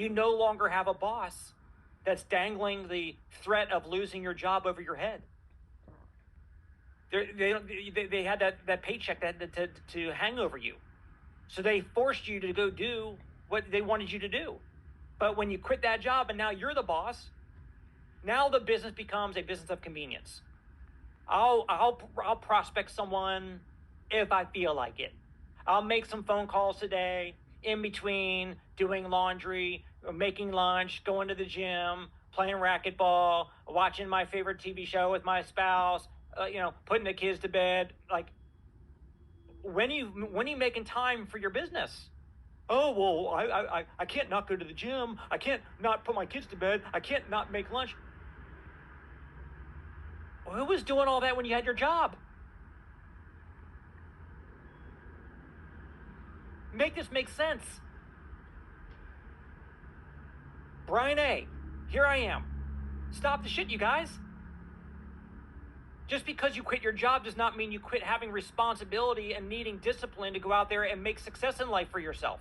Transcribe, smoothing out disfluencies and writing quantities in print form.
You no longer have a boss that's dangling the threat of losing your job over your head. They had that paycheck to hang over you. So they forced you to go do what they wanted you to do. But when you quit that job and now you're the boss, now the business becomes a business of convenience. I'll prospect someone if I feel like it. I'll make some phone calls today in between doing laundry, making lunch, going to the gym, playing racquetball, watching my favorite TV show with my spouse, putting the kids to bed. Like, when are you making time for your business? Oh, well, I can't not go to the gym. I can't not put my kids to bed. I can't not make lunch. Well, who was doing all that when you had your job? Make this make sense. Brian A., here I am. Stop the shit, you guys. Just because you quit your job does not mean you quit having responsibility and needing discipline to go out there and make success in life for yourself.